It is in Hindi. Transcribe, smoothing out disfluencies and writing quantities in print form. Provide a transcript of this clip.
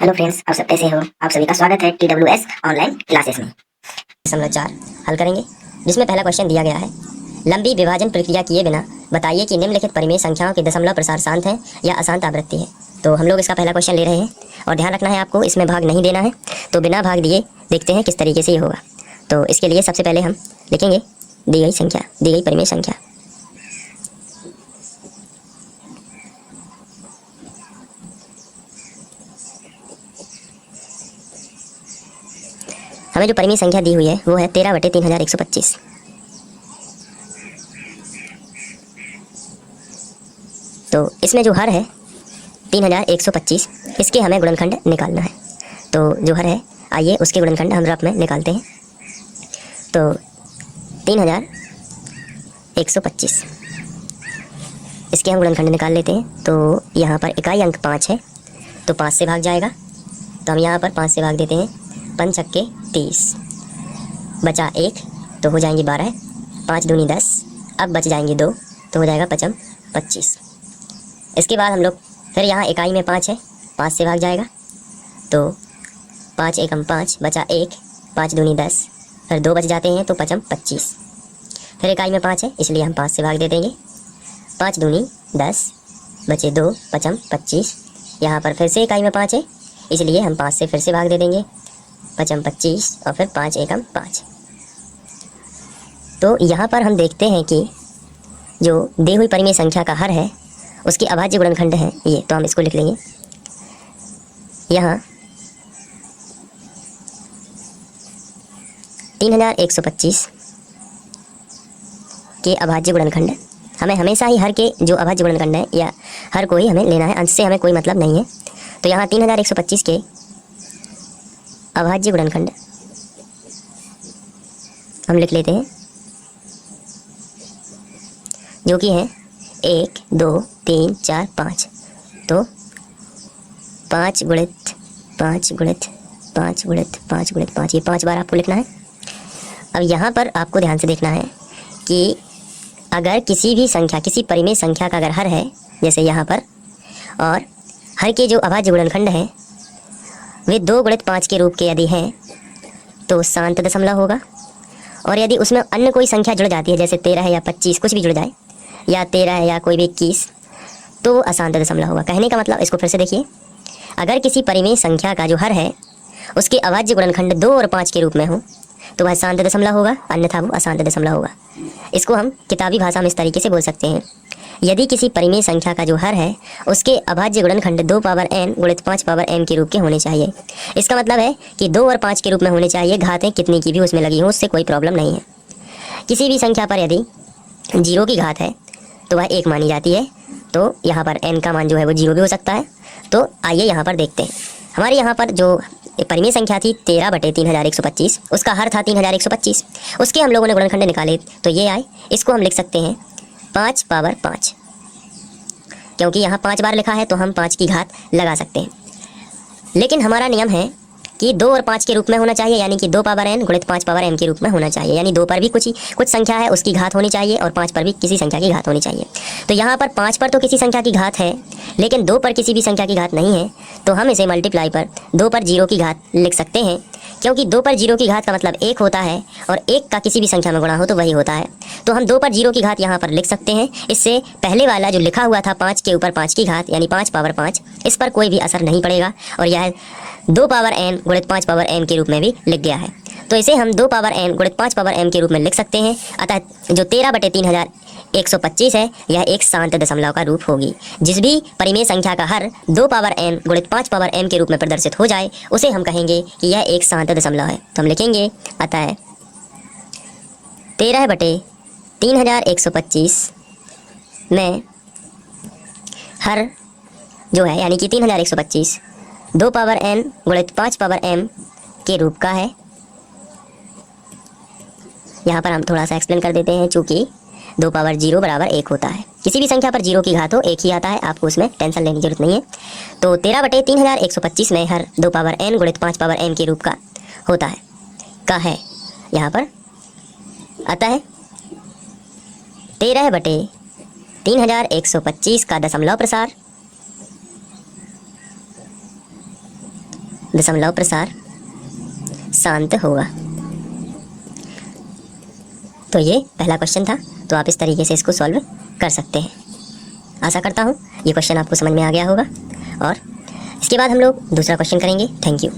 हेलो फ्रेंड्स, आप सब कैसे हो? आप सभी का स्वागत है TWS ऑनलाइन क्लासेस में। 4 हल करेंगे, जिसमें पहला क्वेश्चन दिया गया है। लंबी विभाजन प्रक्रिया किए बिना बताइए कि निम्नलिखित परिमेय संख्याओं के दशमलव प्रसार शांत है या अशांत आवृत्ति है। तो हम लोग इसका पहला क्वेश्चन ले रहे हैं और ध्यान रखना है आपको, इसमें भाग नहीं देना है। तो बिना भाग दिए देखते हैं किस तरीके से ये होगा। तो इसके लिए सबसे पहले हम लिखेंगे दी गई संख्या, दी गई परिमेय संख्या। हमें जो परिमेय संख्या दी हुई है वो है 13/3125। तो इसमें जो हर है 3125, इसके हमें गुणनखंड निकालना है। तो जो हर है, आइए उसके गुणनखंड हम रफ में निकालते हैं। तो 3125, इसके हम गुणनखंड निकाल लेते हैं। तो यहाँ पर इकाई अंक 5 है, तो 5 से भाग जाएगा। तो हम यहाँ पर 5 से भाग देते हैं। 5 छक्के 30, बचा 1, तो हो जाएंगे 12। 5 दूनी 10, अब बच जाएंगे 2, तो हो जाएगा 5 25। इसके बाद हम लोग फिर यहाँ इकाई में 5 है, 5 से भाग जाएगा। तो 5 एकम 5, बचा 1, 5 दूनी 10, फिर 2 बच जाते हैं, तो 5 25। फिर इकाई में 5 है, इसलिए हम 5 से भाग दे देंगे। 5 दूनी 10, बचे 2, 5 25। यहाँ पर फिर से इकाई में 5 है, इसलिए हम 5 से फिर से भाग दे देंगे। 5 25 और फिर 5 एकम 5। तो यहाँ पर हम देखते हैं कि जो दी हुई परिमेय संख्या का हर है उसके अभाज्य गुणनखंड है ये। तो हम इसको लिख लेंगे यहाँ 3125 के अभाज्य गुणनखंड। हमें हमेशा ही हर के जो अभाज्य गुणनखंड है या हर को ही हमें लेना है, अंश से हमें कोई मतलब नहीं है। तो यहाँ 3125 के अभाज्य गुणनखंड हम लिख लेते हैं, जो कि है 1 2 3 4 5। तो 5 गुणित 5 गुणित 5 गुणित 5 गुणित 5, ये 5 बार आपको लिखना है। अब यहाँ पर आपको ध्यान से देखना है कि अगर किसी भी संख्या, किसी परिमेय संख्या का अगर हर है, जैसे यहाँ पर, और हर के जो अभाज्य गुणनखंड हैं वे 2 गुणित 5 के रूप के यदि हैं तो शांत दशमलव होगा। और यदि उसमें अन्य कोई संख्या जुड़ जाती है, जैसे 13 है या 25, कुछ भी जुड़ जाए, या 13 है या कोई भी 21, तो वो अशांत दशमलव होगा। कहने का मतलब, इसको फिर से देखिए, अगर किसी परिमेय संख्या का जो हर है उसके अभाज्य गुणनखंड 2 और 5 के रूप में हो तो वह शांत दशमलव होगा, अन्यथा वो अशांत दशमलव होगा। इसको हम किताबी भाषा में इस तरीके से बोल सकते हैं, यदि किसी परिमेय संख्या का जो हर है उसके अभाज्य गुणनखंड 2 पावर n गुणित 5 पावर m के रूप के होने चाहिए। इसका मतलब है कि 2 और 5 के रूप में होने चाहिए, घातें कितनी की भी उसमें लगी हो उससे कोई प्रॉब्लम नहीं है। किसी भी संख्या पर यदि 0 की घात है तो वह 1 मानी जाती है। तो यहाँ पर n का मान जो है वो 0 भी हो सकता है। तो आइए यहाँ पर देखते हैं, हमारे यहाँ पर जो परिमेय संख्या थी 13/3125, उसका हर था 3125। उसके हम लोगों ने गुणनखंड निकाले तो ये आए। इसको हम लिख सकते हैं 5 पावर 5, क्योंकि यहाँ 5 बार लिखा है तो हम 5 की घात लगा सकते हैं। लेकिन हमारा नियम है कि 2 और 5 के रूप में होना चाहिए, यानी कि 2 पावर n गुणित 5 पावर m के रूप में होना चाहिए। यानी 2 पर भी कुछ संख्या है उसकी घात होनी चाहिए और 5 पर भी किसी संख्या की घात होनी चाहिए। तो यहाँ पर 5 पर तो किसी संख्या की घात है, लेकिन 2 पर किसी भी संख्या की घात नहीं है। तो हम इसे मल्टीप्लाई पर 2 पर 0 की घात लिख सकते हैं, क्योंकि 2 पर 0 की घात का मतलब 1 होता है और 1 का किसी भी संख्या में गुणा हो तो वही होता है। तो हम 2 पर 0 की घात यहाँ पर लिख सकते हैं। इससे पहले वाला जो लिखा हुआ था 5 के ऊपर 5 की घात, यानी 5 पावर 5, इस पर कोई भी असर नहीं पड़ेगा और यह 2 पावर n गुणित 5 पावर m के रूप में भी लिख गया है। तो इसे हम 2 पावर n गुणित 5 पावर m के रूप में लिख सकते हैं। अतः जो 13/3125 है यह एक शांत दशमलव का रूप होगी। जिस भी परिमेय संख्या का हर 2 पावर n गुणित 5 पावर m के रूप में प्रदर्शित हो जाए उसे हम कहेंगे कि यह एक शांत दशमलव है। तो हम लिखेंगे अतः 13/3125 में हर जो है, यानी कि 3125 2 पावर n गुणित 5 पावर m के रूप का है। यहाँ पर हम थोड़ा सा एक्सप्लेन कर देते हैं, चूँकि 2 पावर 0 बराबर 1 होता है। किसी भी संख्या पर 0 की घात हो 1 ही आता है, आपको उसमें टेंशन लेने की जरूरत नहीं है। तो 13/3125 में हर 2 पावर n गुणित 5 पावर m के रूप का होता है, का है यहाँ पर। अतः 13/3125 का दशमलव प्रसार दशमलव प्रसार शांत होगा। तो ये पहला क्वेश्चन था, तो आप इस तरीके से इसको सॉल्व कर सकते हैं। आशा करता हूँ ये क्वेश्चन आपको समझ में आ गया होगा और इसके बाद हम लोग दूसरा क्वेश्चन करेंगे। Thank you.